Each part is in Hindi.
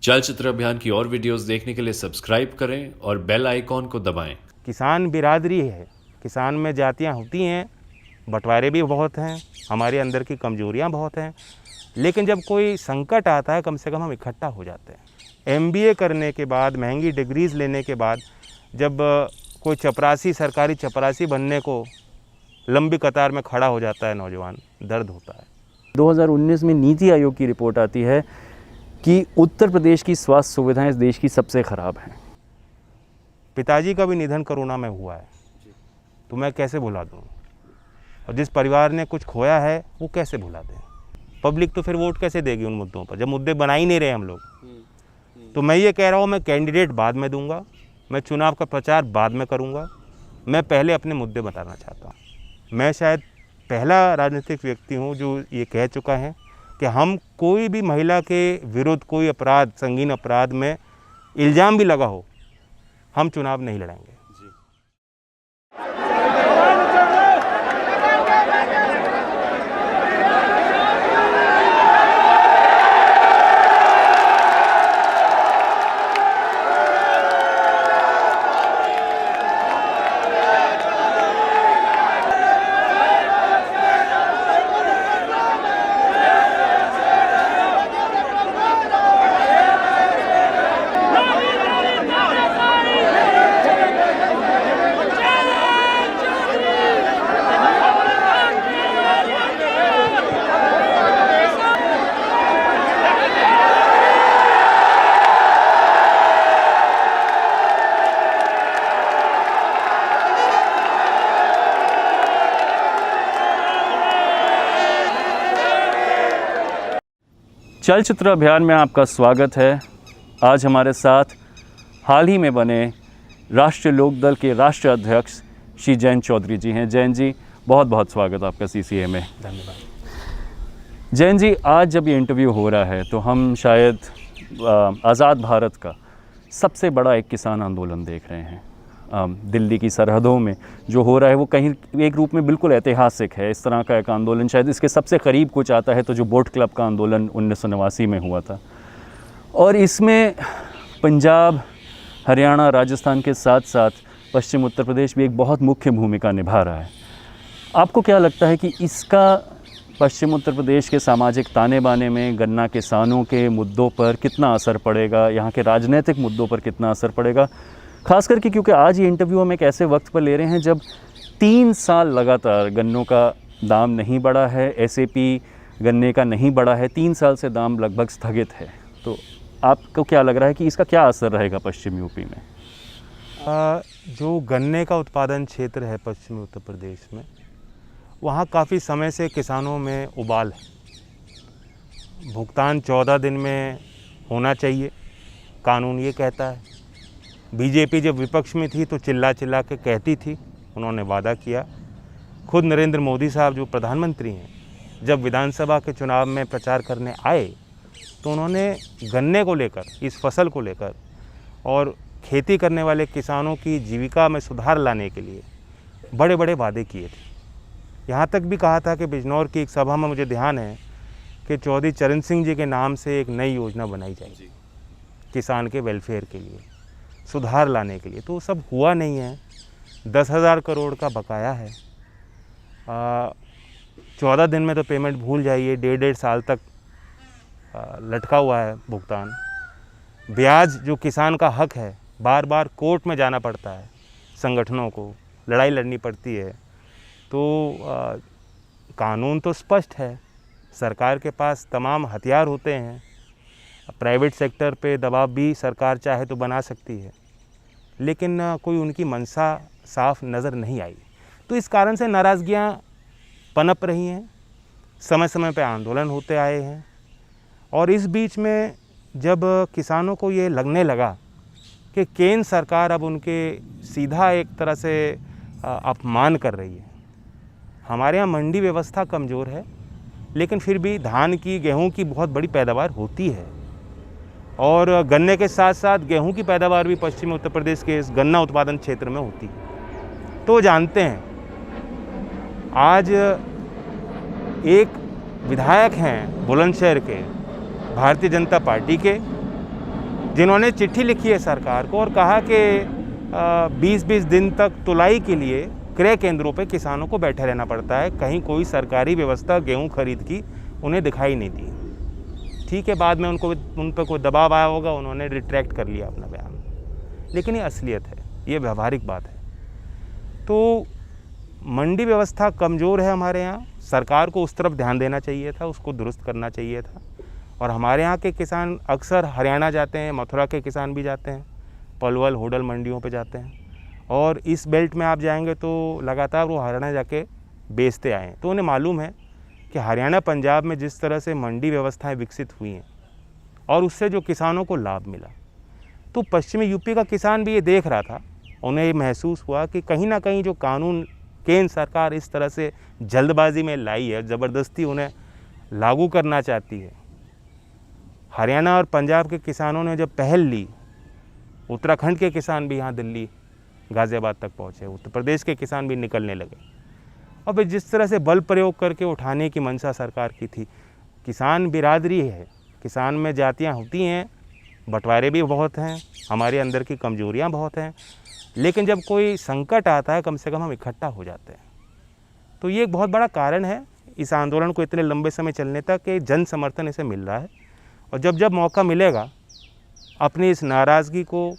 चलचित्र अभियान की और वीडियोस देखने के लिए सब्सक्राइब करें और बेल आइकॉन को दबाएं। किसान बिरादरी है, किसान में जातियां होती हैं, बंटवारे भी बहुत हैं, हमारे अंदर की कमजोरियां बहुत हैं, लेकिन जब कोई संकट आता है कम से कम हम इकट्ठा हो जाते हैं। एमबीए करने के बाद, महंगी डिग्रीज लेने के बाद जब कोई चपरासी, सरकारी चपरासी बनने को लंबी कतार में खड़ा हो जाता है नौजवान, दर्द होता है। 2019 में नीति आयोग की रिपोर्ट आती है कि उत्तर प्रदेश की स्वास्थ्य सुविधाएं इस देश की सबसे ख़राब हैं। पिताजी का भी निधन कोरोना में हुआ है, तो मैं कैसे भुला दूँ? और जिस परिवार ने कुछ खोया है वो कैसे भुला दें? पब्लिक तो फिर वोट कैसे देगी उन मुद्दों पर, जब मुद्दे बना ही नहीं रहे हम लोग। तो मैं ये कह रहा हूँ, मैं कैंडिडेट बाद में दूंगा, मैं चुनाव का प्रचार बाद में करूँगा, मैं पहले अपने मुद्दे बताना चाहता हूँ। मैं शायद पहला राजनीतिक व्यक्ति हूँ जो ये कह चुका है कि हम कोई भी महिला के विरुद्ध कोई अपराध, संगीन अपराध में इल्ज़ाम भी लगा हो, हम चुनाव नहीं लड़ेंगे। चलचित्र अभियान में आपका स्वागत है। आज हमारे साथ हाल ही में बने राष्ट्रीय लोकदल के राष्ट्रीय अध्यक्ष श्री जयंत चौधरी जी हैं। जयंत जी, बहुत बहुत स्वागत आपका सीसीए में। धन्यवाद। जयंत जी, आज जब ये इंटरव्यू हो रहा है तो हम शायद आज़ाद भारत का सबसे बड़ा एक किसान आंदोलन देख रहे हैं। दिल्ली की सरहदों में जो हो रहा है वो कहीं एक रूप में बिल्कुल ऐतिहासिक है। इस तरह का एक आंदोलन शायद इसके सबसे करीब कुछ आता है तो जो बोट क्लब का आंदोलन 1989 में हुआ था, और इसमें पंजाब, हरियाणा, राजस्थान के साथ साथ पश्चिम उत्तर प्रदेश भी एक बहुत मुख्य भूमिका निभा रहा है। आपको क्या लगता है कि इसका पश्चिम उत्तर प्रदेश के सामाजिक ताने बाने में, गन्ना किसानों के मुद्दों पर कितना असर पड़ेगा, यहाँ के राजनीतिक मुद्दों पर कितना असर पड़ेगा? खास करके क्योंकि आज ये इंटरव्यू हम एक ऐसे वक्त पर ले रहे हैं जब 3 साल लगातार गन्नों का दाम नहीं बढ़ा है, एसएपी गन्ने का नहीं बढ़ा है, 3 साल से दाम लगभग स्थगित है। तो आपको क्या लग रहा है कि इसका क्या असर रहेगा पश्चिमी यूपी में? जो गन्ने का उत्पादन क्षेत्र है पश्चिमी उत्तर प्रदेश में, वहाँ काफ़ी समय से किसानों में उबाल है। भुगतान 14 दिन में होना चाहिए, कानून ये कहता है। बीजेपी जब विपक्ष में थी तो चिल्ला चिल्ला के कहती थी, उन्होंने वादा किया। खुद नरेंद्र मोदी साहब जो प्रधानमंत्री हैं, जब विधानसभा के चुनाव में प्रचार करने आए तो उन्होंने गन्ने को लेकर, इस फसल को लेकर और खेती करने वाले किसानों की जीविका में सुधार लाने के लिए बड़े बड़े वादे किए थे। यहाँ तक भी कहा था कि बिजनौर की एक सभा में मुझे ध्यान है कि चौधरी चरण सिंह जी के नाम से एक नई योजना बनाई जाएगी किसान के वेलफेयर के लिए, सुधार लाने के लिए। तो सब हुआ नहीं है। 10,000 करोड़ का बकाया है। 14 दिन में तो पेमेंट भूल जाइए, 1.5 साल तक लटका हुआ है भुगतान। ब्याज जो किसान का हक है, बार बार कोर्ट में जाना पड़ता है, संगठनों को लड़ाई लड़नी पड़ती है। तो कानून तो स्पष्ट है, सरकार के पास तमाम हथियार होते हैं। प्राइवेट सेक्टर पे दबाव भी सरकार चाहे तो बना सकती है, लेकिन कोई उनकी मंशा साफ नज़र नहीं आई। तो इस कारण से नाराज़गियाँ पनप रही हैं, समय समय पे आंदोलन होते आए हैं। और इस बीच में जब किसानों को ये लगने लगा कि केंद्र सरकार अब उनके सीधा एक तरह से अपमान कर रही है। हमारे यहाँ मंडी व्यवस्था कमज़ोर है, लेकिन फिर भी धान की, गेहूँ की बहुत बड़ी पैदावार होती है, और गन्ने के साथ साथ गेहूं की पैदावार भी पश्चिमी उत्तर प्रदेश के इस गन्ना उत्पादन क्षेत्र में होती है। तो जानते हैं, आज एक विधायक हैं बुलंदशहर के, भारतीय जनता पार्टी के, जिन्होंने चिट्ठी लिखी है सरकार को और कहा कि 20-20 दिन तक तुलाई के लिए क्रय केंद्रों पे किसानों को बैठे रहना पड़ता है। कहीं कोई सरकारी व्यवस्था गेहूं खरीद की उन्हें दिखाई नहीं दी। ठीक है, बाद में उन पर कोई दबाव आया होगा, उन्होंने रिट्रैक्ट कर लिया अपना बयान, लेकिन ये असलियत है, ये व्यावहारिक बात है। तो मंडी व्यवस्था कमज़ोर है हमारे यहाँ। सरकार को उस तरफ ध्यान देना चाहिए था, उसको दुरुस्त करना चाहिए था। और हमारे यहाँ के किसान अक्सर हरियाणा जाते हैं, मथुरा के किसान भी जाते हैं, पलवल होडल मंडियों पे जाते हैं, और इस बेल्ट में आप जाएंगे तो लगातार वो हरियाणा जाके बेचते आए हैं। तो उन्हें मालूम है कि हरियाणा पंजाब में जिस तरह से मंडी व्यवस्थाएं विकसित हुई हैं और उससे जो किसानों को लाभ मिला, तो पश्चिमी यूपी का किसान भी ये देख रहा था। उन्हें ये महसूस हुआ कि कहीं ना कहीं जो कानून केंद्र सरकार इस तरह से जल्दबाजी में लाई है, ज़बरदस्ती उन्हें लागू करना चाहती है। हरियाणा और पंजाब के किसानों ने जब पहल ली, उत्तराखंड के किसान भी यहाँ दिल्ली गाज़ियाबाद तक पहुँचे, उत्तर प्रदेश के किसान भी निकलने लगे। और फिर जिस तरह से बल प्रयोग करके उठाने की मंशा सरकार की थी, किसान बिरादरी है, किसान में जातियाँ होती हैं, बंटवारे भी बहुत हैं, हमारे अंदर की कमजोरियाँ बहुत हैं, लेकिन जब कोई संकट आता है कम से कम हम इकट्ठा हो जाते हैं। तो ये एक बहुत बड़ा कारण है इस आंदोलन को इतने लंबे समय चलने तक कि जन समर्थन इसे मिल रहा है। और जब जब मौका मिलेगा अपनी इस नाराज़गी को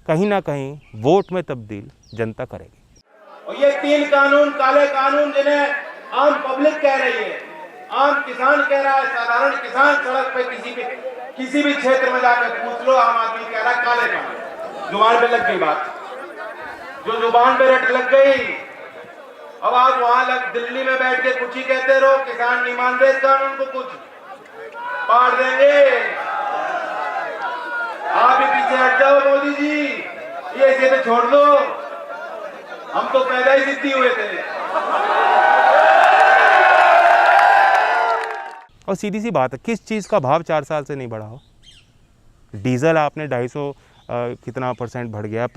कहीं ना कहीं वोट में तब्दील जनता करेगी। और ये 3 कानून, काले कानून, जिन्हें आम पब्लिक कह रही है, आम किसान कह रहा है, साधारण किसान सड़क पे किसी भी क्षेत्र में जाकर पूछ लो, आम आदमी कह रहा है काले कानून। जुबान पे लग गई बात, जो जुबान पे रट लग गई, अब आप वहां दिल्ली में बैठ के कुछ ही कहते रहो, किसान नहीं मान रहे इस कानून को, कुछ पाड़ देंगे। आप ही पीछे हट जाओ मोदी जी, ये ऐसे तो छोड़ दो, हम तो पैदा ही जिद्दी हुए थे। और सीधी सी बात है, किस चीज़ का भाव 4 साल से नहीं बढ़ा हो? डीजल आपने 250 कितना % बढ़ गया,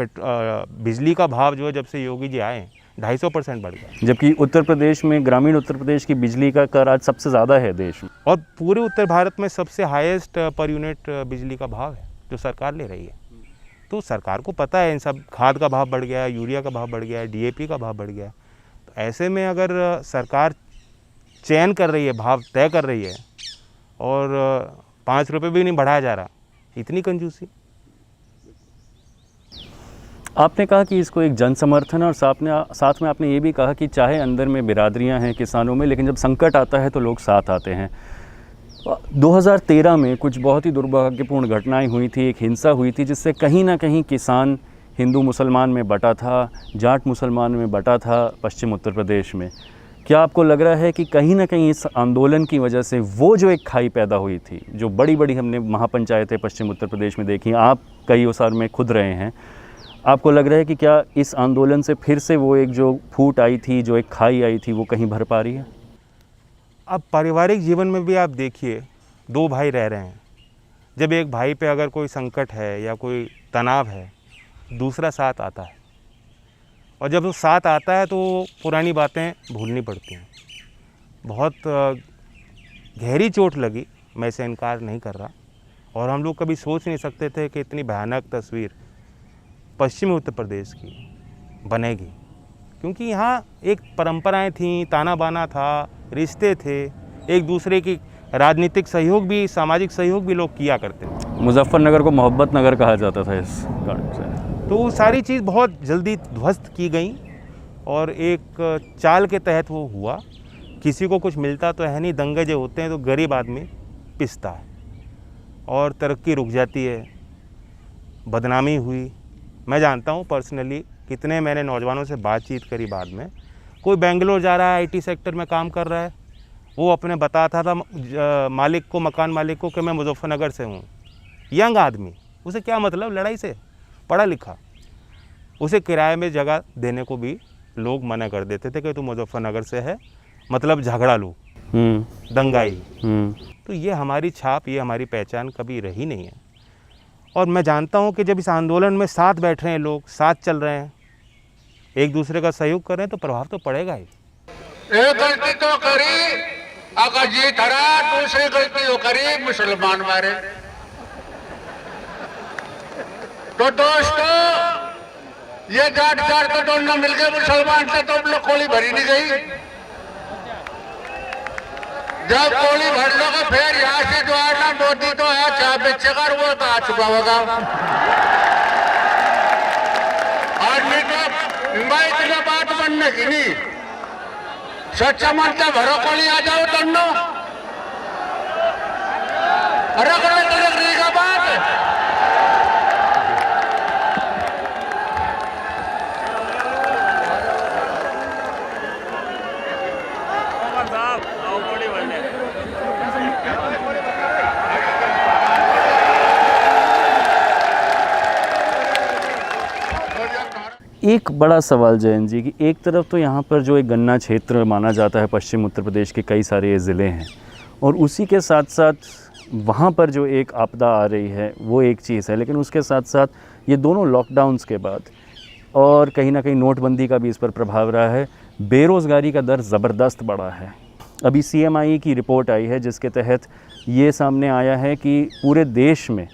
बिजली का भाव जो है जब से योगी जी आए 250% बढ़ गया, जबकि उत्तर प्रदेश में, ग्रामीण उत्तर प्रदेश की बिजली का कर आज सबसे ज़्यादा है देश में, और पूरे उत्तर भारत में सबसे हाईएस्ट पर यूनिट बिजली का भाव है जो सरकार ले रही है। तो सरकार को पता है इन सब, खाद का भाव बढ़ गया है, यूरिया का भाव बढ़ गया है, DAP का भाव बढ़ गया है। तो ऐसे में अगर सरकार चयन कर रही है, भाव तय कर रही है, और 5 रुपये भी नहीं बढ़ाया जा रहा, इतनी कंजूसी। आपने कहा कि इसको एक जन समर्थन है, और साथ में आपने ये भी कहा कि चाहे अंदर में बिरादरियां हैं किसानों में, लेकिन जब संकट आता है तो लोग साथ आते हैं। 2013 में कुछ बहुत ही दुर्भाग्यपूर्ण घटनाएं हुई थी, एक हिंसा हुई थी जिससे कहीं ना कहीं किसान हिंदू मुसलमान में बटा था, जाट मुसलमान में बटा था पश्चिम उत्तर प्रदेश में। क्या आपको लग रहा है कि कहीं ना कहीं इस आंदोलन की वजह से वो जो एक खाई पैदा हुई थी, जो बड़ी बड़ी हमने महापंचायतें पश्चिम उत्तर प्रदेश में देखी, आप कई ओसार में खुद रहे हैं, आपको लग रहा है कि क्या इस आंदोलन से फिर से वो एक जो फूट आई थी, जो एक खाई आई थी, वो कहीं भर पा रही है? अब पारिवारिक जीवन में भी आप देखिए, 2 भाई रह रहे हैं, जब एक भाई पे अगर कोई संकट है या कोई तनाव है, दूसरा साथ आता है, और जब वो साथ आता है तो पुरानी बातें भूलनी पड़ती हैं। बहुत गहरी चोट लगी, मैं इसे इनकार नहीं कर रहा, और हम लोग कभी सोच नहीं सकते थे कि इतनी भयानक तस्वीर पश्चिमी उत्तर प्रदेश की बनेगी, क्योंकि यहाँ एक परंपराएं थीं, ताना बाना था, रिश्ते थे, एक दूसरे की राजनीतिक सहयोग भी, सामाजिक सहयोग भी लोग किया करते थे। मुजफ्फरनगर को मोहब्बत नगर कहा जाता था इस कारण से। तो वो सारी चीज़ बहुत जल्दी ध्वस्त की गई, और एक चाल के तहत वो हुआ। किसी को कुछ मिलता तो है नहीं, दंगे जो होते हैं तो गरीब आदमी पिसता है, और तरक्की रुक जाती है, बदनामी हुई। मैं जानता हूँ पर्सनली, कितने मैंने नौजवानों से बातचीत करी बाद में, कोई बेंगलोर जा रहा है, IT सेक्टर में काम कर रहा है, वो अपने बताता था मालिक को, मकान मालिक को, कि मैं मुजफ्फरनगर से हूँ। यंग आदमी, उसे क्या मतलब लड़ाई से, पढ़ा लिखा, उसे किराए में जगह देने को भी लोग मना कर देते थे कि तू मुजफ्फरनगर से है, मतलब झगड़ा लो, दंगाई। तो ये हमारी छाप, ये हमारी पहचान कभी रही नहीं है। और मैं जानता हूँ कि जब इस आंदोलन में साथ बैठ रहे हैं लोग, साथ चल रहे हैं, एक दूसरे का सहयोग कर रहे हैं, तो प्रभाव तो पड़ेगा ही। एक गलती तो करी, अगर जीत हरा, दूसरी गलती तो करी, मुसलमान मारे। तो दोस्तों ये जाट जाट तो दोनों मिलके मुसलमान से तो हम लोग कोली भरी नहीं गई। जब कोली भर लोगे फिर यहाँ से जो है ना मोदी तो है चाय बेचेगा और वो तो आ चुका होगा। और नहीं तो मैं इतना बात बनने की नहीं, सच्चा मानता भरो कोली आ जाओ दोनों। अरे रगड़ी का बात एक बड़ा सवाल जयंत जी कि एक तरफ तो यहाँ पर जो एक गन्ना क्षेत्र माना जाता है पश्चिम उत्तर प्रदेश के कई सारे ज़िले हैं और उसी के साथ साथ वहाँ पर जो एक आपदा आ रही है वो एक चीज़ है, लेकिन उसके साथ साथ ये दोनों लॉकडाउन्स के बाद और कहीं ना कहीं नोटबंदी का भी इस पर प्रभाव रहा है, बेरोज़गारी का दर ज़बरदस्त बढ़ा है। अभी CMI की रिपोर्ट आई है जिसके तहत ये सामने आया है कि पूरे देश में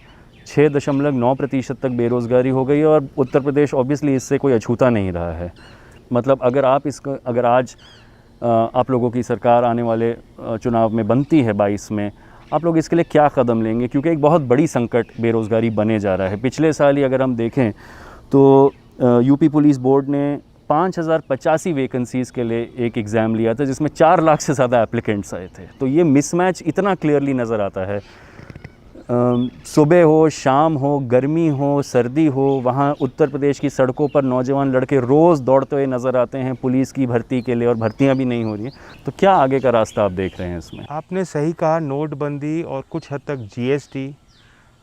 6.9% तक बेरोज़गारी हो गई और उत्तर प्रदेश ऑब्वियसली इससे कोई अछूता नहीं रहा है। मतलब अगर आज आप लोगों की सरकार आने वाले चुनाव में बनती है 22 में, आप लोग इसके लिए क्या कदम लेंगे? क्योंकि एक बहुत बड़ी संकट बेरोज़गारी बने जा रहा है। पिछले साल ही अगर हम देखें तो यूपी पुलिस बोर्ड ने 5085 वैकेंसीज़ के लिए एक एग्ज़ाम लिया था जिसमें 4 लाख से ज़्यादा एप्लीकेंट्स आए थे। तो ये मिसमैच इतना क्लियरली नज़र आता है। सुबह हो, शाम हो, गर्मी हो, सर्दी हो, वहाँ उत्तर प्रदेश की सड़कों पर नौजवान लड़के रोज़ दौड़ते हुए नज़र आते हैं पुलिस की भर्ती के लिए और भर्तियाँ भी नहीं हो रही हैं। तो क्या आगे का रास्ता आप देख रहे हैं इसमें? आपने सही कहा, नोटबंदी और कुछ हद तक GST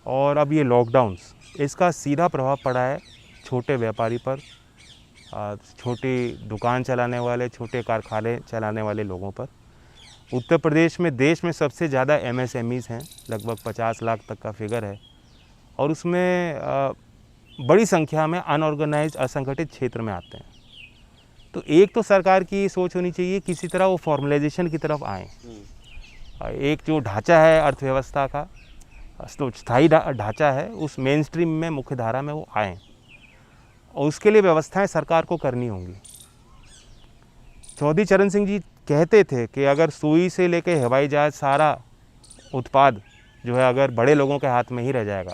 और अब ये लॉकडाउन्स, इसका सीधा प्रभाव पड़ा है छोटे व्यापारी पर, छोटी दुकान चलाने वाले, छोटे कारखाने चलाने वाले लोगों पर। उत्तर प्रदेश में देश में सबसे ज़्यादा MSMEs हैं, लगभग 50 लाख तक का फिगर है और उसमें बड़ी संख्या में अनऑर्गेनाइज्ड असंगठित क्षेत्र में आते हैं। तो एक तो सरकार की सोच होनी चाहिए किसी तरह वो फॉर्मलाइजेशन की तरफ आएँ। एक जो ढांचा है अर्थव्यवस्था का, तो स्थायी ढांचा है, उस मेन स्ट्रीम में मुख्य धारा में वो आएँ और उसके लिए व्यवस्थाएं सरकार को करनी होंगी। चौधरी चरण सिंह जी कहते थे कि अगर सुई से लेकर हवाई जहाज सारा उत्पाद जो है अगर बड़े लोगों के हाथ में ही रह जाएगा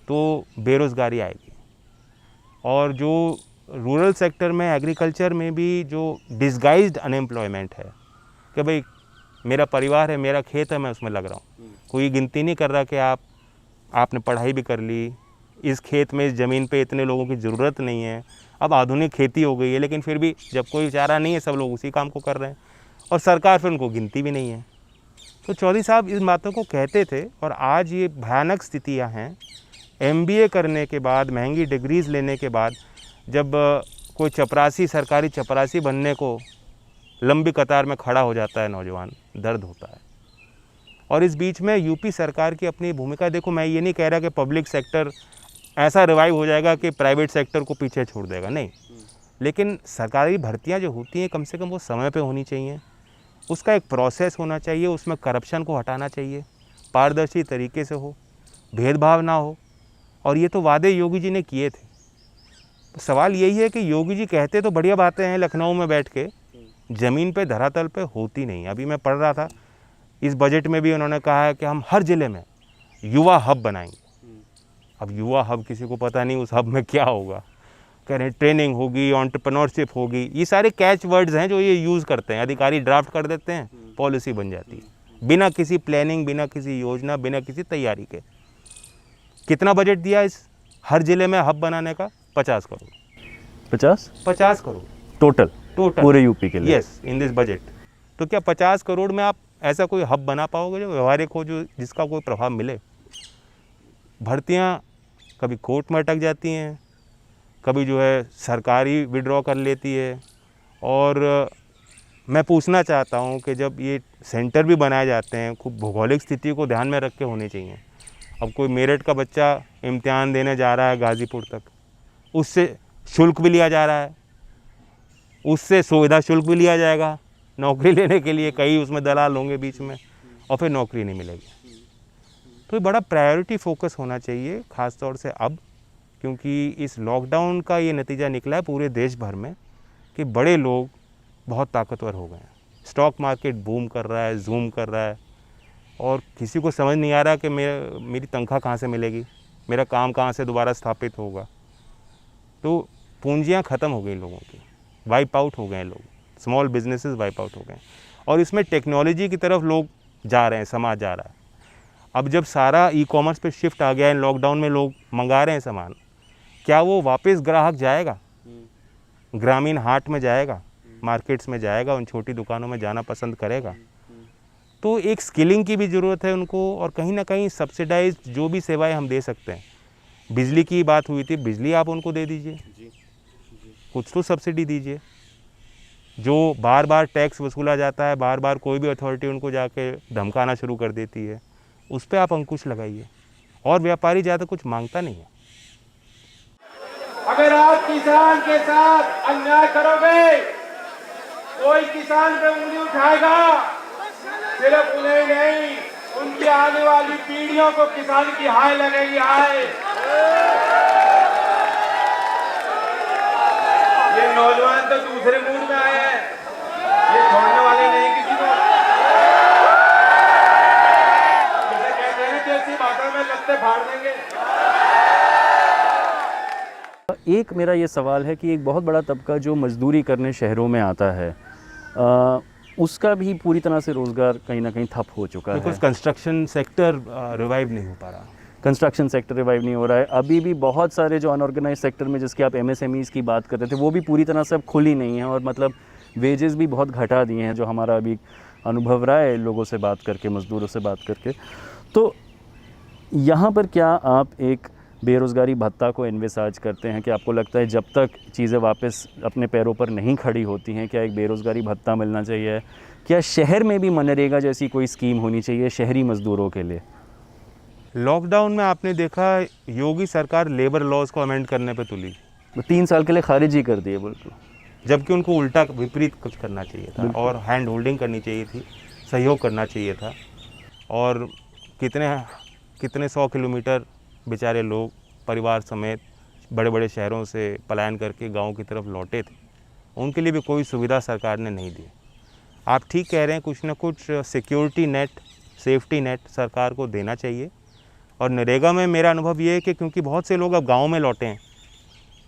तो बेरोज़गारी आएगी। और जो रूरल सेक्टर में, एग्रीकल्चर में भी जो डिसगाइज्ड अनएम्प्लॉयमेंट है कि भाई मेरा परिवार है, मेरा खेत है, मैं उसमें लग रहा हूँ, कोई गिनती नहीं कर रहा कि आपने पढ़ाई भी कर ली, इस खेत में, इस ज़मीन पे इतने लोगों की ज़रूरत नहीं है। अब आधुनिक खेती हो गई है लेकिन फिर भी जब कोई चारा नहीं है सब लोग उसी काम को कर रहे हैं और सरकार फिर उनको गिनती भी नहीं है। तो चौधरी साहब इन बातों को कहते थे और आज ये भयानक स्थितियां हैं। MBA करने के बाद, महंगी डिग्रीज़ लेने के बाद जब कोई चपरासी, सरकारी चपरासी बनने को लंबी कतार में खड़ा हो जाता है नौजवान, दर्द होता है। और इस बीच में यूपी सरकार की अपनी भूमिका देखो, मैं ये नहीं कह रहा कि पब्लिक सेक्टर ऐसा रिवाइव हो जाएगा कि प्राइवेट सेक्टर को पीछे छोड़ देगा, नहीं, लेकिन सरकारी भर्तियां जो होती हैं कम से कम वो समय पे होनी चाहिए, उसका एक प्रोसेस होना चाहिए, उसमें करप्शन को हटाना चाहिए, पारदर्शी तरीके से हो, भेदभाव ना हो। और ये तो वादे योगी जी ने किए थे। तो सवाल यही है कि योगी जी कहते तो बढ़िया बातें हैं लखनऊ में बैठ के, ज़मीन पे, धरातल पे होती नहीं। अभी मैं पढ़ रहा था, इस बजट में भी उन्होंने कहा है कि हम हर ज़िले में युवा हब बनाएंगे। अब युवा हब किसी को पता नहीं उस हब में क्या होगा, कह रहे हैं ट्रेनिंग होगी, एंटरप्रेन्योरशिप होगी, ये सारे कैच वर्ड्स हैं जो ये यूज़ करते हैं। अधिकारी ड्राफ्ट कर देते हैं, पॉलिसी बन जाती है बिना किसी प्लानिंग, बिना किसी योजना, बिना किसी तैयारी के। कितना बजट दिया इस हर ज़िले में हब बनाने का? 50 करोड़। 50 करोड़ टोटल पूरे यूपी के लिए? Yes, in this budget. तो क्या 50 करोड़ में आप ऐसा कोई हब बना पाओगे जो व्यवहारिक हो, जो जिसका कोई प्रभाव मिले? भर्तियाँ कभी कोर्ट में अटक जाती हैं, कभी जो है सरकारी विड्रॉ कर लेती है। और मैं पूछना चाहता हूँ कि जब ये सेंटर भी बनाए जाते हैं, खूब भौगोलिक स्थिति को ध्यान में रख के होने चाहिए। अब कोई मेरठ का बच्चा इम्तिहान देने जा रहा है गाज़ीपुर तक, उससे शुल्क भी लिया जा रहा है, उससे सुविधा शुल्क भी लिया जाएगा नौकरी लेने के लिए, कई उसमें दलाल होंगे बीच में और फिर नौकरी नहीं मिलेगी। तो बड़ा प्रायोरिटी फोकस होना चाहिए ख़ास तौर से अब क्योंकि इस लॉकडाउन का ये नतीजा निकला है पूरे देश भर में कि बड़े लोग बहुत ताकतवर हो गए हैं। स्टॉक मार्केट बूम कर रहा है, जूम कर रहा है, और किसी को समझ नहीं आ रहा कि मेरी तनख्वाह कहाँ से मिलेगी, मेरा काम कहाँ से दोबारा स्थापित होगा। तो पूंजियाँ ख़त्म हो गई लोगों की, वाइप आउट हो गए लोग, स्मॉल बिजनेसेस वाइप आउट हो गए, और इसमें टेक्नोलॉजी की तरफ लोग जा रहे हैं, समाज जा रहा है। अब जब सारा ई कॉमर्स पे शिफ्ट आ गया है, लॉकडाउन में लोग मंगा रहे हैं सामान, क्या वो वापस ग्राहक जाएगा, ग्रामीण हाट में जाएगा, मार्केट्स में जाएगा, उन छोटी दुकानों में जाना पसंद करेगा? तो एक स्किलिंग की भी ज़रूरत है उनको, और कहीं ना कहीं सब्सिडाइज जो भी सेवाएं हम दे सकते हैं, बिजली की बात हुई थी, बिजली आप उनको दे दीजिए, कुछ तो सब्सिडी दीजिए। जो बार बार टैक्स वसूला जाता है, बार बार कोई भी अथॉरिटी उनको जाके धमकाना शुरू कर देती है, उस पर आप अंकुश लगाइए। और व्यापारी ज़्यादा कुछ मांगता नहीं है। अगर आप किसान के साथ अन्याय करोगे, कोई किसान पे उंगली उठाएगा, सिर्फ उन्हें नहीं, उनकी आने वाली पीढ़ियों को किसान की हाय लगेगी, हाय। ये नौजवान तो दूसरे मूड में आए हैं, ये छोड़ने वाले नहीं किसी को। जैसे कहते हैं जैसी बातों में लगते फाड़ देंगे। एक मेरा ये सवाल है कि एक बहुत बड़ा तबका जो मजदूरी करने शहरों में आता है, उसका भी पूरी तरह से रोज़गार कहीं ना कहीं ठप हो चुका है। बिकॉज कंस्ट्रक्शन सेक्टर रिवाइव नहीं हो पा रहा। कंस्ट्रक्शन सेक्टर रिवाइव नहीं हो रहा है। अभी भी बहुत सारे जो अनऑर्गेनाइज सेक्टर में, जिसकी आप एमएसएमईज़ की बात कर रहे थे, वो भी पूरी तरह से अब खुली नहीं है, और मतलब वेजेस भी बहुत घटा दिए हैं, जो हमारा अभी अनुभव रहा है लोगों से बात करके, मज़दूरों से बात करके। तो यहाँ पर क्या आप एक बेरोज़गारी भत्ता को एनविसाज करते हैं कि आपको लगता है जब तक चीज़ें वापस अपने पैरों पर नहीं खड़ी होती हैं, क्या एक बेरोज़गारी भत्ता मिलना चाहिए? क्या शहर में भी मनरेगा जैसी कोई स्कीम होनी चाहिए शहरी मज़दूरों के लिए? लॉकडाउन में आपने देखा योगी सरकार लेबर लॉज को अमेंड करने पे तुली, 3 साल के लिए खारिज ही कर दिए बिल्कुल, जबकि उनको उल्टा विपरीत कुछ करना चाहिए था, और हैंड होल्डिंग करनी चाहिए थी, सहयोग करना चाहिए था। और कितने 100 किलोमीटर बेचारे लोग परिवार समेत बड़े बड़े शहरों से पलायन करके गाँव की तरफ लौटे थे, उनके लिए भी कोई सुविधा सरकार ने नहीं दी। आप ठीक कह रहे हैं, कुछ ना कुछ सिक्योरिटी नेट, सेफ्टी नेट सरकार को देना चाहिए। और नरेगा में मेरा अनुभव ये है कि क्योंकि बहुत से लोग अब गाँव में लौटे हैं,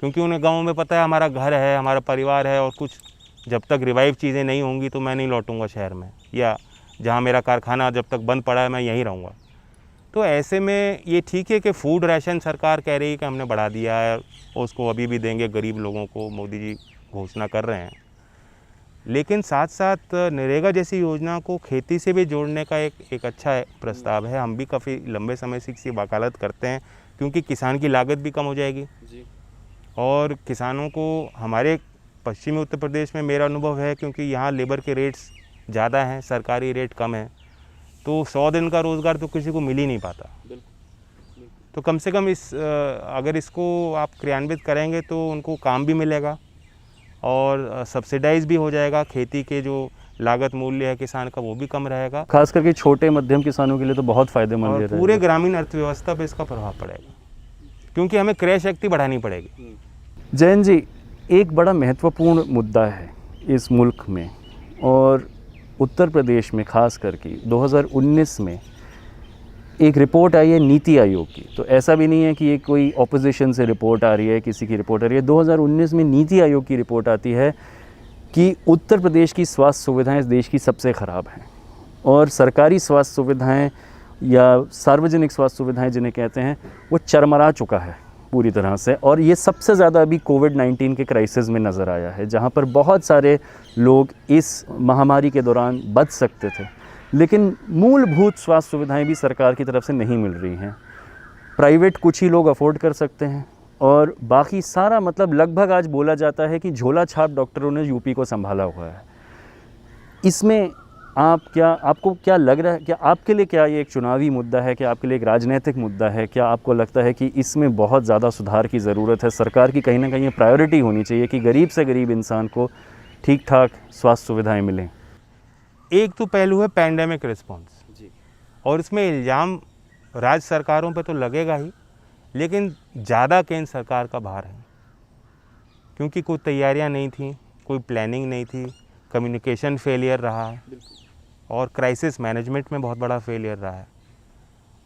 क्योंकि उन्हें गाँव में पता है हमारा घर है, हमारा परिवार है, और कुछ जब तक रिवाइव चीज़ें नहीं होंगी तो मैं नहीं लौटूंगा शहर में, या जहाँ मेरा कारखाना जब तक बंद पड़ा है मैं यहीं रहूँगा। तो ऐसे में ये ठीक है कि फूड राशन सरकार कह रही है कि हमने बढ़ा दिया है, उसको अभी भी देंगे गरीब लोगों को, मोदी जी घोषणा कर रहे हैं। लेकिन साथ साथ नरेगा जैसी योजना को खेती से भी जोड़ने का एक अच्छा प्रस्ताव है। हम भी काफ़ी लंबे समय से इसकी वकालत करते हैं, क्योंकि किसान की लागत भी कम हो जाएगी जी। और किसानों को हमारे पश्चिमी उत्तर प्रदेश में मेरा अनुभव है, क्योंकि यहाँ लेबर के रेट्स ज़्यादा हैं, सरकारी रेट कम है, तो 100 दिन का रोज़गार तो किसी को मिल ही नहीं पाता। तो कम से कम अगर इसको आप क्रियान्वित करेंगे तो उनको काम भी मिलेगा, और सब्सिडाइज भी हो जाएगा। खेती के जो लागत मूल्य है किसान का, वो भी कम रहेगा। खास करके छोटे मध्यम किसानों के लिए तो बहुत फ़ायदेमंद है। और पूरे ग्रामीण अर्थव्यवस्था पे इसका प्रभाव पड़ेगा, क्योंकि हमें क्रय शक्ति बढ़ानी पड़ेगी। जैन जी, एक बड़ा महत्वपूर्ण मुद्दा है इस मुल्क में, और उत्तर प्रदेश में खास करके 2019 में एक रिपोर्ट आई है नीति आयोग की। तो ऐसा भी नहीं है कि ये कोई ऑपोजिशन से रिपोर्ट आ रही है, किसी की रिपोर्ट आ रही है। 2019 में नीति आयोग की रिपोर्ट आती है कि उत्तर प्रदेश की स्वास्थ्य सुविधाएं इस देश की सबसे ख़राब हैं, और सरकारी स्वास्थ्य सुविधाएं या सार्वजनिक स्वास्थ्य सुविधाएं जिन्हें कहते हैं, वो चरमरा चुका है पूरी तरह से। और ये सबसे ज़्यादा अभी कोविड-19 के क्राइसिस में नज़र आया है, जहाँ पर बहुत सारे लोग इस महामारी के दौरान बच सकते थे, लेकिन मूलभूत स्वास्थ्य सुविधाएं भी सरकार की तरफ से नहीं मिल रही हैं। प्राइवेट कुछ ही लोग अफोर्ड कर सकते हैं, और बाकी सारा मतलब लगभग आज बोला जाता है कि झोला छाप डॉक्टरों ने यूपी को संभाला हुआ है। इसमें आपको क्या लग रहा है, क्या आपके लिए क्या ये एक चुनावी मुद्दा है, क्या आपके लिए एक राजनीतिक मुद्दा है? क्या आपको लगता है कि इसमें बहुत ज़्यादा सुधार की ज़रूरत है? सरकार की कहीं ना कहीं प्रायोरिटी होनी चाहिए कि गरीब से गरीब इंसान को ठीक ठाक स्वास्थ्य सुविधाएं मिलें। एक तो पहलू है पैंडेमिक रिस्पॉन्स जी, और इसमें इल्ज़ाम राज्य सरकारों पे तो लगेगा ही, लेकिन ज़्यादा केंद्र सरकार का भार है, क्योंकि कोई तैयारियां नहीं थी, कोई प्लानिंग नहीं थी, कम्युनिकेशन फेलियर रहा है और क्राइसिस मैनेजमेंट में बहुत बड़ा फेलियर रहा है।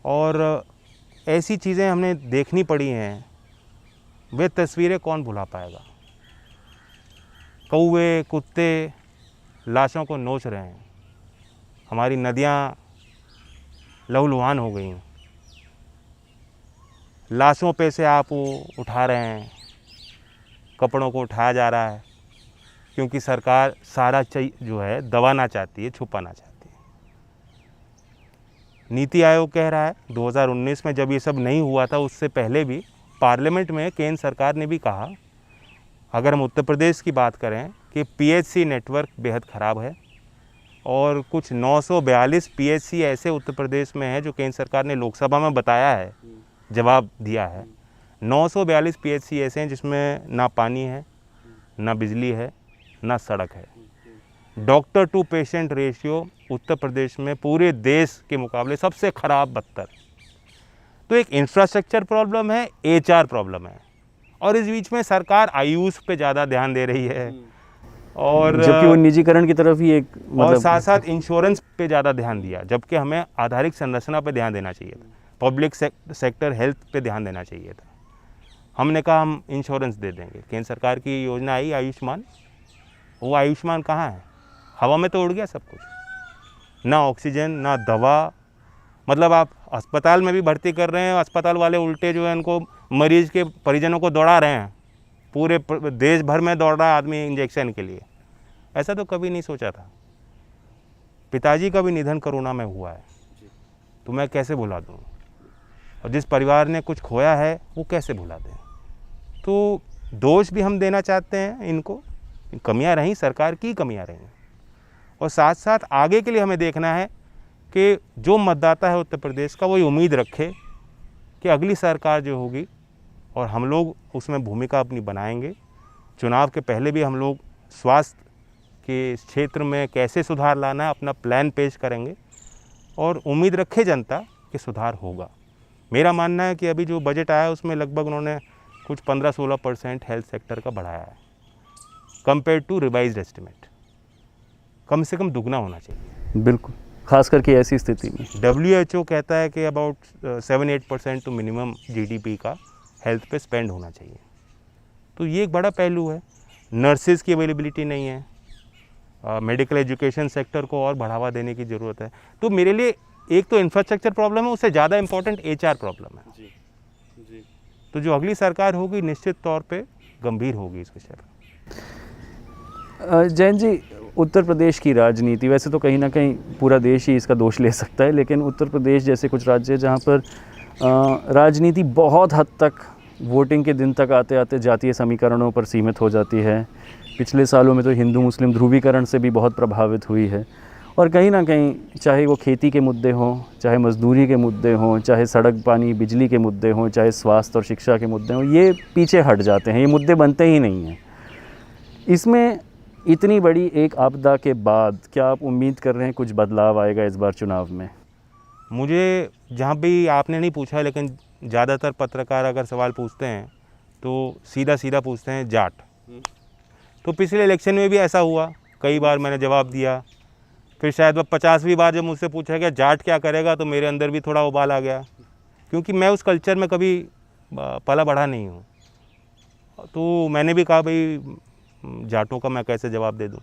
और ऐसी चीज़ें हमने देखनी पड़ी हैं, वे तस्वीरें कौन भुला पाएगा। कौवे कुत्ते लाशों को नोच रहे हैं, हमारी नदियाँ लहूलुहान हो गई हैं, लाशों पे से आप उठा रहे हैं, कपड़ों को उठाया जा रहा है, क्योंकि सरकार सारा जो है दबाना चाहती है, छुपाना चाहती है। नीति आयोग कह रहा है 2019 में जब ये सब नहीं हुआ था, उससे पहले भी पार्लियामेंट में केंद्र सरकार ने भी कहा, अगर हम उत्तर प्रदेश की बात करें कि पीएचसी नेटवर्क बेहद ख़राब है और कुछ 942 पीएचसी ऐसे उत्तर प्रदेश में है जो केंद्र सरकार ने लोकसभा में बताया है, जवाब दिया है। 942 पीएचसी ऐसे हैं जिसमें ना पानी है, ना बिजली है, ना सड़क है। Doctor to patient ratio Uttar Pradesh में पूरे देश के मुकाबले सबसे ख़राब, बदतर। तो एक इंफ्रास्ट्रक्चर प्रॉब्लम है, एचआर प्रॉब्लम है, और इस बीच में सरकार आयुष पे ज़्यादा ध्यान दे रही है और जबकि वो निजीकरण की तरफ ही एक और साथ साथ इंश्योरेंस पे ज़्यादा ध्यान दिया, जबकि हमें आधारिक संरचना पे ध्यान देना चाहिए था, पब्लिक सेक्टर हेल्थ पे ध्यान देना चाहिए था। हमने कहा हम इंश्योरेंस दे देंगे। केंद्र सरकार की योजना आई आयुष्मान, वो आयुष्मान कहाँ है? हवा में तो उड़ गया सब कुछ, ना ऑक्सीजन ना दवा। मतलब आप अस्पताल में भी भर्ती कर रहे हैं, अस्पताल वाले उल्टे जो है उनको मरीज के परिजनों को दौड़ा रहे हैं, पूरे देश भर में दौड़ रहा है आदमी इंजेक्शन के लिए। ऐसा तो कभी नहीं सोचा था। पिताजी का भी निधन कोरोना में हुआ है, तो मैं कैसे भुला दूँ? और जिस परिवार ने कुछ खोया है वो कैसे भुला दें? तो दोष भी हम देना चाहते हैं इनको, कमियां रहीं, सरकार की कमियां रहीं, और साथ साथ आगे के लिए हमें देखना है कि जो मतदाता है उत्तर प्रदेश का वो ये उम्मीद रखे कि अगली सरकार जो होगी और हम लोग उसमें भूमिका अपनी बनाएंगे। चुनाव के पहले भी हम लोग स्वास्थ्य के क्षेत्र में कैसे सुधार लाना है अपना प्लान पेश करेंगे, और उम्मीद रखे जनता कि सुधार होगा। मेरा मानना है कि अभी जो बजट आया है उसमें लगभग उन्होंने कुछ 15-16% हेल्थ सेक्टर का बढ़ाया है कंपेयर टू रिवाइज्ड एस्टिमेट। कम से कम दुगना होना चाहिए। बिल्कुल, खास करके ऐसी स्थिति में WHO कहता है कि अबाउट 7-8% तो मिनिमम GDP का हेल्थ पे स्पेंड होना चाहिए। तो ये एक बड़ा पहलू है। नर्सेज की अवेलेबिलिटी नहीं है, मेडिकल एजुकेशन सेक्टर को और बढ़ावा देने की ज़रूरत है। तो मेरे लिए एक तो इंफ्रास्ट्रक्चर प्रॉब्लम है, उससे ज़्यादा इंपॉर्टेंट HR प्रॉब्लम है। जी। तो जो अगली सरकार होगी निश्चित तौर पे गंभीर होगी इस विषय पर। जैन जी, उत्तर प्रदेश की राजनीति, वैसे तो कहीं ना कहीं पूरा देश ही इसका दोष ले सकता है, लेकिन उत्तर प्रदेश जैसे कुछ राज्य जहाँ पर राजनीति बहुत हद तक वोटिंग के दिन तक आते आते जातीय समीकरणों पर सीमित हो जाती है। पिछले सालों में तो हिंदू मुस्लिम ध्रुवीकरण से भी बहुत प्रभावित हुई है, और कहीं ना कहीं चाहे वो खेती के मुद्दे हों, चाहे मजदूरी के मुद्दे हों, चाहे सड़क पानी बिजली के मुद्दे हों, चाहे स्वास्थ्य और शिक्षा के मुद्दे हों, ये पीछे हट जाते हैं, ये मुद्दे बनते ही नहीं हैं। इसमें इतनी बड़ी एक आपदा के बाद क्या आप उम्मीद कर रहे हैं कुछ बदलाव आएगा इस बार चुनाव में? मुझे जहाँ भी आपने नहीं पूछा, लेकिन ज़्यादातर पत्रकार अगर सवाल पूछते हैं तो सीधा सीधा पूछते हैं जाट। तो पिछले इलेक्शन में भी ऐसा हुआ, कई बार मैंने जवाब दिया। फिर शायद वह 50वीं बार जब मुझसे पूछा गया जाट क्या करेगा, तो मेरे अंदर भी थोड़ा उबाल आ गया, क्योंकि मैं उस कल्चर में कभी पला बढ़ा नहीं हूँ। तो मैंने भी कहा भाई जाटों का मैं कैसे जवाब दे दूँ।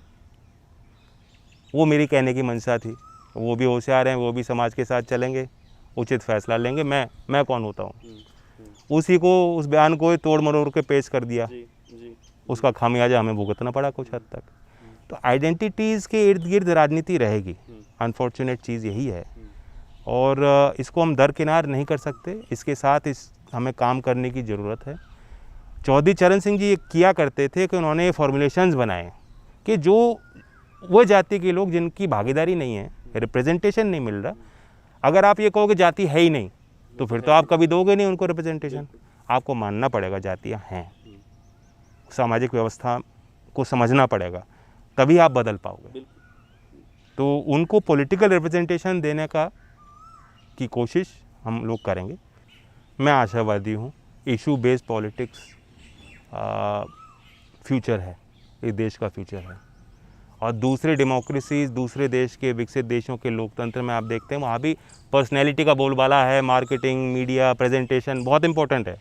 वो मेरी कहने की मंशा थी। वो भी होशियार हैं, वो भी समाज के साथ चलेंगे, उचित फैसला लेंगे। मैं कौन होता हूँ? उसी को, उस बयान को तोड़ मरोड़ के पेश कर दिया। उसका खामियाजा हमें भुगतना पड़ा कुछ हद तक। तो आइडेंटिटीज़ के इर्द गिर्द राजनीति रहेगी। अनफॉर्चुनेट चीज़ यही है, और इसको हम दरकिनार नहीं कर सकते। इसके साथ हमें काम करने की ज़रूरत है। चौधरी चरण सिंह जी ये किया करते थे कि उन्होंने फॉर्मुलेशंस बनाए कि जो वो जाति के लोग जिनकी भागीदारी नहीं है, रिप्रेजेंटेशन नहीं मिल रहा, अगर आप ये कहोगे जाति है ही नहीं, तो फिर तो आप कभी दोगे नहीं उनको रिप्रेजेंटेशन। आपको मानना पड़ेगा जातियाँ हैं, सामाजिक व्यवस्था को समझना पड़ेगा, तभी आप बदल पाओगे। तो उनको पॉलिटिकल रिप्रेजेंटेशन देने की कोशिश हम लोग करेंगे। मैं आशावादी हूँ। इशू बेस्ड पॉलिटिक्स फ्यूचर है, इस देश का फ्यूचर है। और दूसरे डेमोक्रेसीज, दूसरे देश के विकसित देशों के लोकतंत्र में आप देखते हैं वहाँ भी पर्सनैलिटी का बोलबाला है, मार्केटिंग, मीडिया, प्रेजेंटेशन बहुत इंपॉर्टेंट है,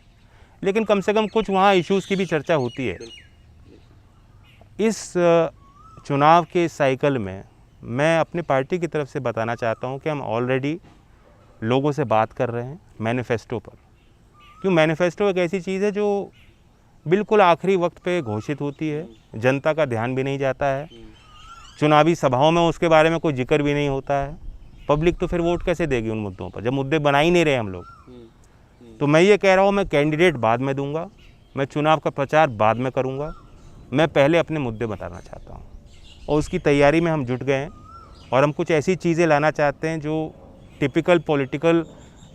लेकिन कम से कम कुछ वहाँ इश्यूज़ की भी चर्चा होती है। इस चुनाव के साइकिल में मैं अपनी पार्टी की तरफ से बताना चाहता हूँ कि हम ऑलरेडी लोगों से बात कर रहे हैं मैनिफेस्टो पर। क्यों? मैनिफेस्टो एक ऐसी चीज़ है जो बिल्कुल आखिरी वक्त पे घोषित होती है, जनता का ध्यान भी नहीं जाता है, चुनावी सभाओं में उसके बारे में कोई जिक्र भी नहीं होता है। पब्लिक तो फिर वोट कैसे देगी उन मुद्दों पर, जब मुद्दे बना ही नहीं रहे हम लोग। तो मैं ये कह रहा हूँ, मैं कैंडिडेट बाद में दूंगा, मैं चुनाव का प्रचार बाद में करूँगा, मैं पहले अपने मुद्दे बताना चाहता हूँ और उसकी तैयारी में हम जुट गए हैं। और हम कुछ ऐसी चीज़ें लाना चाहते हैं जो टिपिकल पॉलिटिकल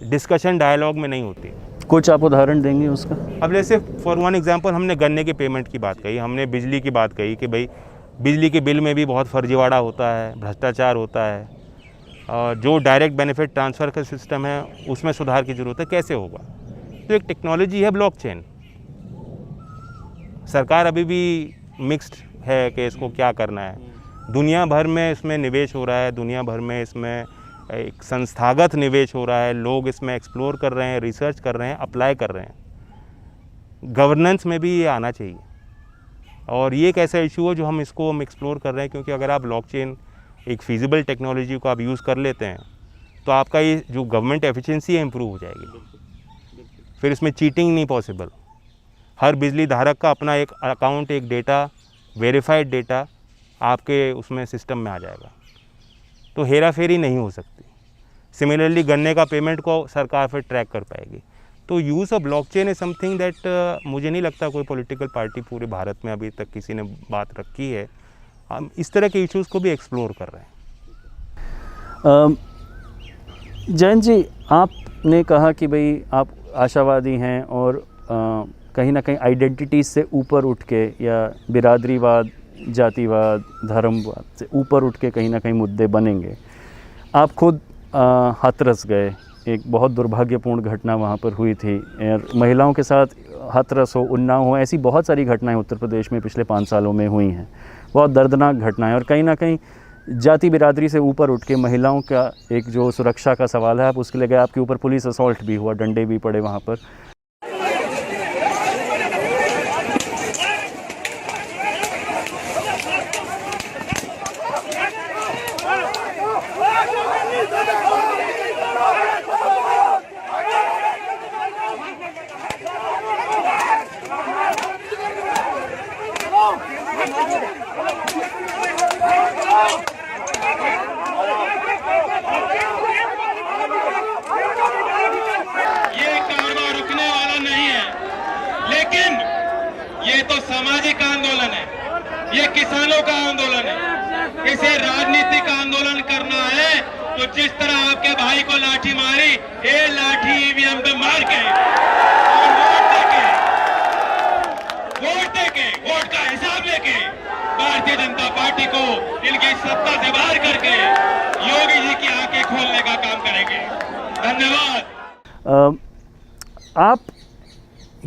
डिस्कशन डायलॉग में नहीं होती। कुछ आप उदाहरण देंगे उसका? अब जैसे फॉर वन एग्जांपल हमने गन्ने की पेमेंट की बात कही, हमने बिजली की बात कही कि भाई बिजली के बिल में भी बहुत फर्जीवाड़ा होता है, भ्रष्टाचार होता है, और जो डायरेक्ट बेनिफिट ट्रांसफ़र का सिस्टम है उसमें सुधार की ज़रूरत है, कैसे होगा? तो एक टेक्नोलॉजी है ब्लॉकचेन। सरकार अभी भी मिक्स्ड है कि इसको क्या करना है। दुनिया भर में इसमें निवेश हो रहा है, दुनिया भर में इसमें एक संस्थागत निवेश हो रहा है, लोग इसमें एक्सप्लोर कर रहे हैं, रिसर्च कर रहे हैं, अप्लाई कर रहे हैं। गवर्नेंस में भी ये आना चाहिए और ये एक ऐसा इशू है जो हम एक्सप्लोर कर रहे हैं, क्योंकि अगर आप ब्लॉकचेन एक फिजिबल टेक्नोलॉजी को आप यूज़ कर लेते हैं तो आपका ये जो गवर्नमेंट एफिशिएंसी है इम्प्रूव हो जाएगी। फिर इसमें चीटिंग नहीं पॉसिबल। हर बिजली धारक का अपना एक अकाउंट, एक डेटा, वेरीफाइड डेटा आपके उसमें सिस्टम में आ जाएगा, तो हेरा फेरी नहीं हो सकती। सिमिलरली गन्ने का पेमेंट को सरकार फिर ट्रैक कर पाएगी। तो use of blockchain is something that मुझे नहीं लगता कोई पॉलिटिकल पार्टी पूरे भारत में अभी तक किसी ने बात रखी है। हम इस तरह के इश्यूज़ को भी एक्सप्लोर कर रहे हैं। जयंत जी, आपने कहा कि भाई आप आशावादी हैं और कहीं ना कहीं आइडेंटिटीज़ से ऊपर उठ के या बिरादरीवाद, जातिवाद, धर्मवाद से ऊपर उठ के कहीं ना कहीं मुद्दे बनेंगे। आप खुद हाथरस गए, एक बहुत दुर्भाग्यपूर्ण घटना वहाँ पर हुई थी और महिलाओं के साथ हाथरस हो, उन्नाव हो, ऐसी बहुत सारी घटनाएं उत्तर प्रदेश में पिछले 5 सालों में हुई हैं। बहुत दर्दनाक घटनाएं, और कहीं ना कहीं जाति बिरादरी से ऊपर उठ के महिलाओं का एक जो सुरक्षा का सवाल है, आप उसके लिए गए, आपके ऊपर पुलिस असॉल्ट भी हुआ, डंडे भी पड़े वहाँ पर। सामाजिक आंदोलन है, ये किसानों का आंदोलन है। इसे राजनीतिक आंदोलन करना है तो जिस तरह आपके भाई को लाठी मारी, ये लाठी ईवीएम पे मार के और वोट का हिसाब लेके भारतीय जनता पार्टी को इनकी सत्ता से बाहर करके योगी जी की आंखें खोलने का काम करेंगे। धन्यवाद। आप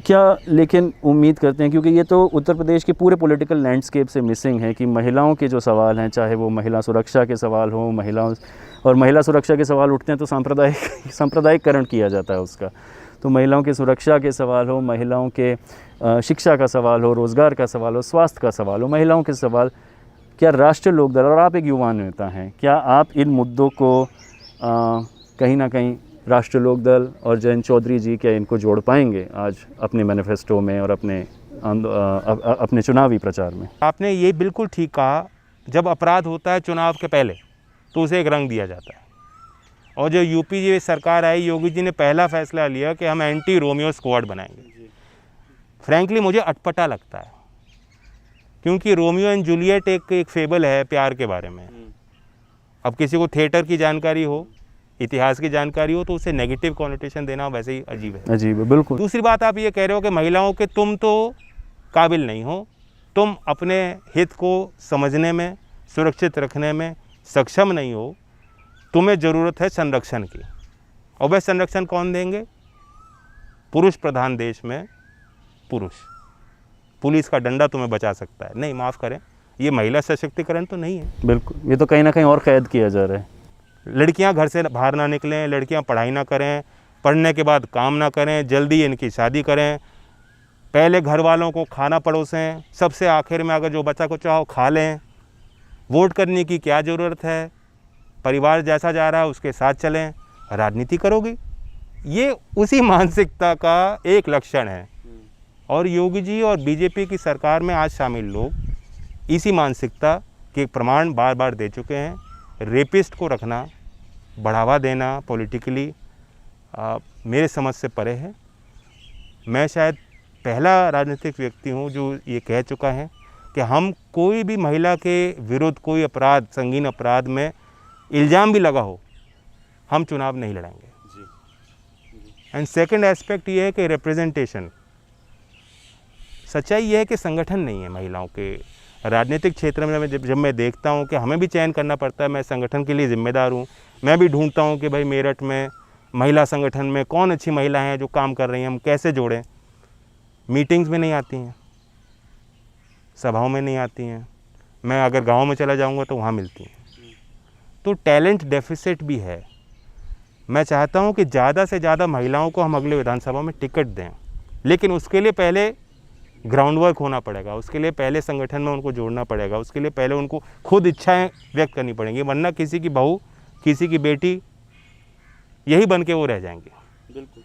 क्या लेकिन उम्मीद करते हैं, क्योंकि ये तो उत्तर प्रदेश के पूरे पॉलिटिकल लैंडस्केप से मिसिंग है, कि महिलाओं के जो सवाल हैं, चाहे वो महिला सुरक्षा के सवाल हो, महिला सुरक्षा के सवाल उठते हैं तो सांप्रदायिकरण किया जाता है उसका। तो महिलाओं की सुरक्षा के सवाल हो, महिलाओं के शिक्षा का सवाल हो, रोज़गार का सवाल हो, स्वास्थ्य का सवाल हो, महिलाओं के सवाल, क्या राष्ट्रीय लोकदल, और आप एक युवा नेता हैं, क्या आप इन मुद्दों को कहीं ना कहीं राष्ट्रीय लोकदल और जयंत चौधरी जी क्या इनको जोड़ पाएंगे आज अपने मैनिफेस्टो में और अपने चुनावी प्रचार में? आपने ये बिल्कुल ठीक कहा। जब अपराध होता है चुनाव के पहले तो उसे एक रंग दिया जाता है, और जो यूपी जी सरकार आई, योगी जी ने पहला फैसला लिया कि हम एंटी रोमियो स्क्वाड बनाएंगे। फ्रैंकली मुझे अटपटा लगता है, क्योंकि रोमियो एंड जूलियट एक फेबल है प्यार के बारे में। अब किसी को थिएटर की जानकारी हो, इतिहास की जानकारी हो, तो उसे नेगेटिव कॉनोटेशन देना वैसे ही अजीब है। अजीब है, बिल्कुल। दूसरी बात, आप ये कह रहे हो कि महिलाओं के तुम तो काबिल नहीं हो, तुम अपने हित को समझने में, सुरक्षित रखने में सक्षम नहीं हो, तुम्हें ज़रूरत है संरक्षण की। और वह संरक्षण कौन देंगे? पुरुष प्रधान देश में पुलिस का डंडा तुम्हें बचा सकता है। नहीं, माफ़ करें, ये महिला सशक्तिकरण तो नहीं है। बिल्कुल, ये तो कहीं ना कहीं और कैद किया जा रहा है। लड़कियां घर से बाहर ना निकलें, लड़कियां पढ़ाई ना करें, पढ़ने के बाद काम ना करें, जल्दी इनकी शादी करें, पहले घर वालों को खाना परोसें, सबसे आखिर में अगर जो बच्चा को चाहो खा लें। वोट करने की क्या ज़रूरत है, परिवार जैसा जा रहा है उसके साथ चलें, राजनीति करोगे। ये उसी मानसिकता का एक लक्षण है और योगी जी और बीजेपी की सरकार में आज शामिल लोग इसी मानसिकता के प्रमाण बार बार दे चुके हैं। रेपिस्ट को रखना, बढ़ावा देना पॉलिटिकली मेरे समझ से परे है। मैं शायद पहला राजनीतिक व्यक्ति हूँ जो ये कह चुका है कि हम कोई भी महिला के विरुद्ध कोई अपराध, संगीन अपराध में इल्ज़ाम भी लगा हो, हम चुनाव नहीं लड़ेंगे। एंड सेकंड एस्पेक्ट ये है कि रिप्रेजेंटेशन, सच्चाई ये है कि संगठन नहीं है महिलाओं के राजनीतिक क्षेत्र में। जब मैं देखता हूँ कि हमें भी चयन करना पड़ता है, मैं संगठन के लिए जिम्मेदार हूँ, मैं भी ढूंढता हूँ कि भाई मेरठ में महिला संगठन में कौन अच्छी महिला हैं जो काम कर रही हैं, हम कैसे जोड़ें। मीटिंग्स में नहीं आती हैं, सभाओं में नहीं आती हैं, मैं अगर गांव में चला जाऊंगा तो वहाँ मिलती हैं। तो टैलेंट डेफिसिट भी है। मैं चाहता हूँ कि ज़्यादा से ज़्यादा महिलाओं को हम अगले विधानसभा में टिकट दें, लेकिन उसके लिए पहले ग्राउंड वर्क होना पड़ेगा, उसके लिए पहले संगठन में उनको जोड़ना पड़ेगा, उसके लिए पहले उनको खुद इच्छाएं व्यक्त करनी पड़ेंगी, वरना किसी की बहू, किसी की बेटी यही बन के वो रह जाएंगे,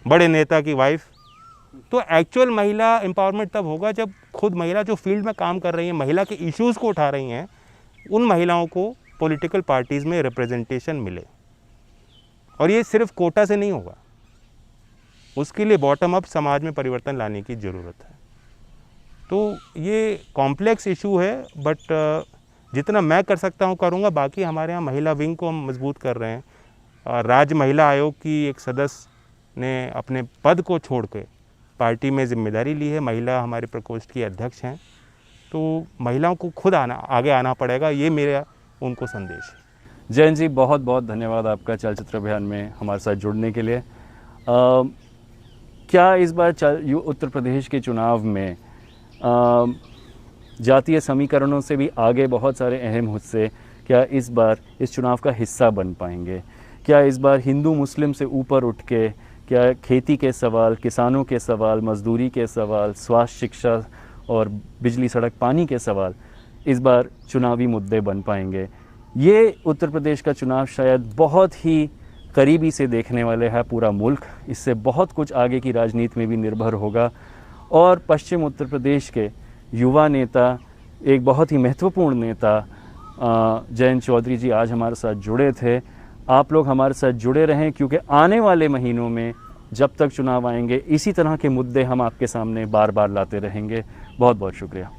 बड़े नेता की वाइफ। तो एक्चुअल महिला एम्पावरमेंट तब होगा जब खुद महिला जो फील्ड में काम कर रही हैं, महिला के इश्यूज़ को उठा रही हैं, उन महिलाओं को पॉलिटिकल पार्टीज़ में रिप्रेजेंटेशन मिले। और ये सिर्फ कोटा से नहीं होगा, उसके लिए बॉटम अप समाज में परिवर्तन लाने की ज़रूरत है। तो ये कॉम्प्लेक्स इशू है, बट जितना मैं कर सकता हूँ करूँगा। बाकी हमारे यहाँ महिला विंग को हम मजबूत कर रहे हैं। राज्य महिला आयोग की एक सदस्य ने अपने पद को छोड़ के पार्टी में जिम्मेदारी ली है, महिला हमारे प्रकोष्ठ की अध्यक्ष हैं। तो महिलाओं को खुद आगे आना पड़ेगा, ये मेरा उनको संदेश है। जयंत जी, बहुत बहुत धन्यवाद आपका चलचित्र अभियान में हमारे साथ जुड़ने के लिए। क्या इस बार उत्तर प्रदेश के चुनाव में जातीय समीकरणों से भी आगे बहुत सारे अहम मुद्दे क्या इस बार इस चुनाव का हिस्सा बन पाएंगे? क्या इस बार हिंदू मुस्लिम से ऊपर उठ के क्या खेती के सवाल, किसानों के सवाल, मजदूरी के सवाल, स्वास्थ्य, शिक्षा और बिजली, सड़क, पानी के सवाल इस बार चुनावी मुद्दे बन पाएंगे? ये उत्तर प्रदेश का चुनाव शायद बहुत ही करीबी से देखने वाले है पूरा मुल्क। इससे बहुत कुछ आगे की राजनीति में भी निर्भर होगा। और पश्चिम उत्तर प्रदेश के युवा नेता, एक बहुत ही महत्वपूर्ण नेता जयंत चौधरी जी आज हमारे साथ जुड़े थे। आप लोग हमारे साथ जुड़े रहें, क्योंकि आने वाले महीनों में जब तक चुनाव आएंगे इसी तरह के मुद्दे हम आपके सामने बार बार लाते रहेंगे। बहुत बहुत शुक्रिया।